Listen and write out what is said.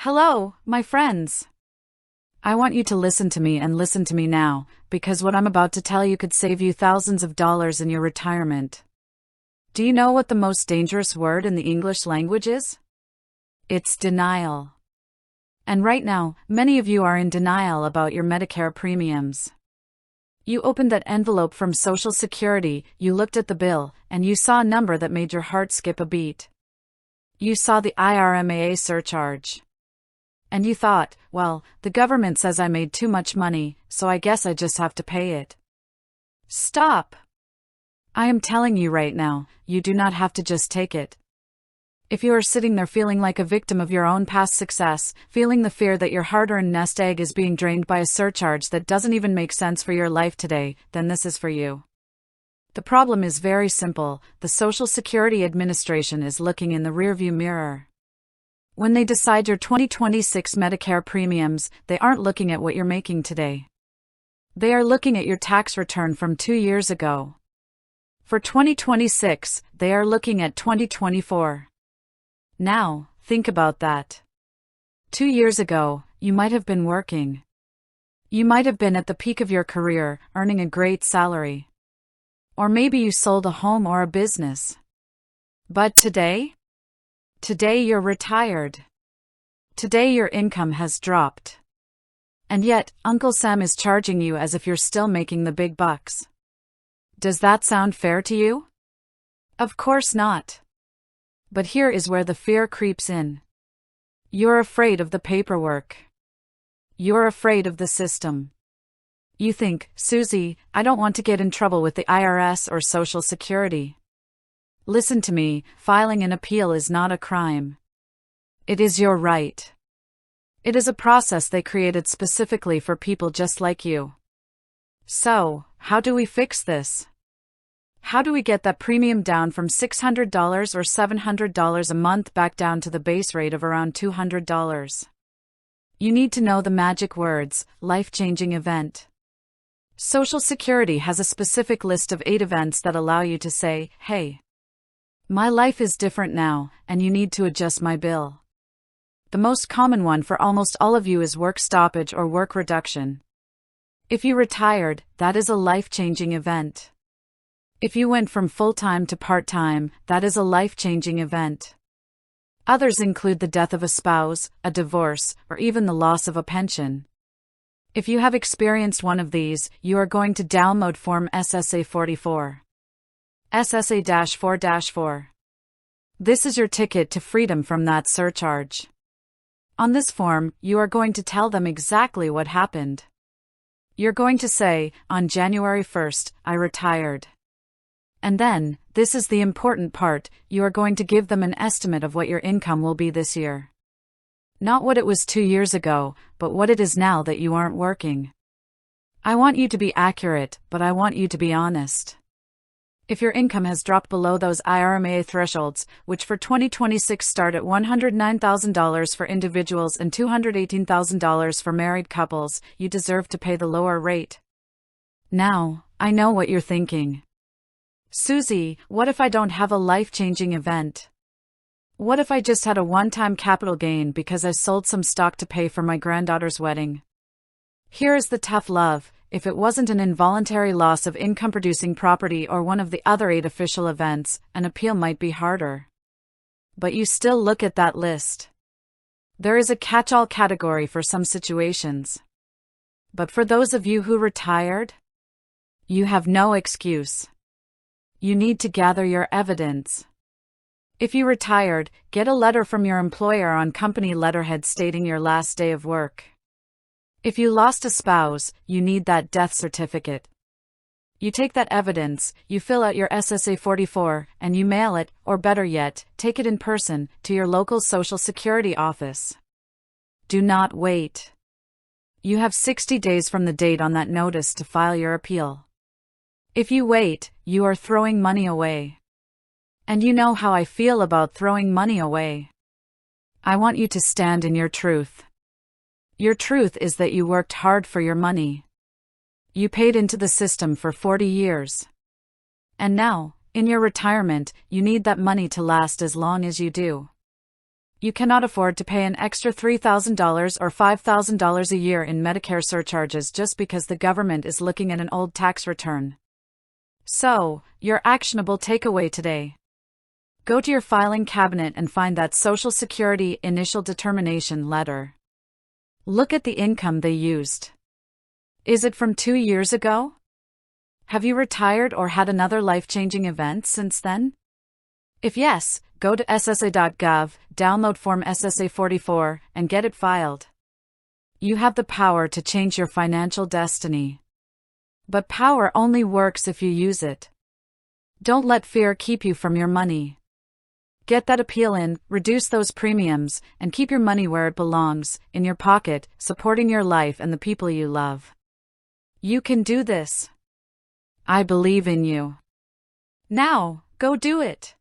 Hello, my friends. I want you to listen to me and listen to me now, because what I'm about to tell you could save you thousands of dollars in your retirement. Do you know what the most dangerous word in the English language is? It's denial. And right now, many of you are in denial about your Medicare premiums. You opened that envelope from Social Security, you looked at the bill, and you saw a number that made your heart skip a beat. You saw the IRMAA surcharge. And you thought, well, the government says I made too much money, so I guess I just have to pay it. Stop! I am telling you right now, you do not have to just take it. If you are sitting there feeling like a victim of your own past success, feeling the fear that your hard-earned nest egg is being drained by a surcharge that doesn't even make sense for your life today, then this is for you. The problem is very simple. The Social Security Administration is looking in the rearview mirror. When they decide your 2026 Medicare premiums, they aren't looking at what you're making today. They are looking at your tax return from 2 years ago. For 2026, they are looking at 2024. Now, think about that. 2 years ago, you might have been working. You might have been at the peak of your career, earning a great salary. Or maybe you sold a home or a business. But today? Today you're retired. Today your income has dropped. And yet, Uncle Sam is charging you as if you're still making the big bucks. Does that sound fair to you? Of course not. But here is where the fear creeps in. You're afraid of the paperwork. You're afraid of the system. You think, Susie, I don't want to get in trouble with the IRS or Social Security. Listen to me, filing an appeal is not a crime. It is your right. It is a process they created specifically for people just like you. So, how do we fix this? How do we get that premium down from $600 or $700 a month back down to the base rate of around $200? You need to know the magic words, life-changing event. Social Security has a specific list of 8 events that allow you to say, hey, my life is different now, and you need to adjust my bill. The most common one for almost all of you is work stoppage or work reduction. If you retired, that is a life-changing event. If you went from full-time to part-time, that is a life-changing event. Others include the death of a spouse, a divorce, or even the loss of a pension. If you have experienced one of these, you are going to download Form SSA-44. SSA-4-4. This is your ticket to freedom from that surcharge. On this form, you are going to tell them exactly what happened. You're going to say, on January 1st, I retired. And then, this is the important part, you are going to give them an estimate of what your income will be this year. Not what it was 2 years ago, but what it is now that you aren't working. I want you to be accurate, but I want you to be honest. If your income has dropped below those IRMAA thresholds, which for 2026 start at $109,000 for individuals and $218,000 for married couples, you deserve to pay the lower rate. Now, I know what you're thinking. Susie, what if I don't have a life-changing event? What if I just had a one-time capital gain because I sold some stock to pay for my granddaughter's wedding? Here is the tough love. If it wasn't an involuntary loss of income-producing property or one of the other 8 official events, an appeal might be harder. But you still look at that list. There is a catch-all category for some situations. But for those of you who retired, you have no excuse. You need to gather your evidence. If you retired, get a letter from your employer on company letterhead stating your last day of work. If you lost a spouse, you need that death certificate. You take that evidence, you fill out your SSA-44, and you mail it, or better yet, take it in person, to your local Social Security office. Do not wait. You have 60 days from the date on that notice to file your appeal. If you wait, you are throwing money away. And you know how I feel about throwing money away. I want you to stand in your truth. Your truth is that you worked hard for your money. You paid into the system for 40 years. And now, in your retirement, you need that money to last as long as you do. You cannot afford to pay an extra $3,000 or $5,000 a year in Medicare surcharges just because the government is looking at an old tax return. So, your actionable takeaway today. Go to your filing cabinet and find that Social Security initial determination letter. Look at the income they used. Is it from 2 years ago? Have you retired or had another life-changing event since then? If yes, go to SSA.gov, download Form SSA-44, and get it filed. You have the power to change your financial destiny. But power only works if you use it. Don't let fear keep you from your money. Get that appeal in, reduce those premiums, and keep your money where it belongs, in your pocket, supporting your life and the people you love. You can do this. I believe in you. Now, go do it.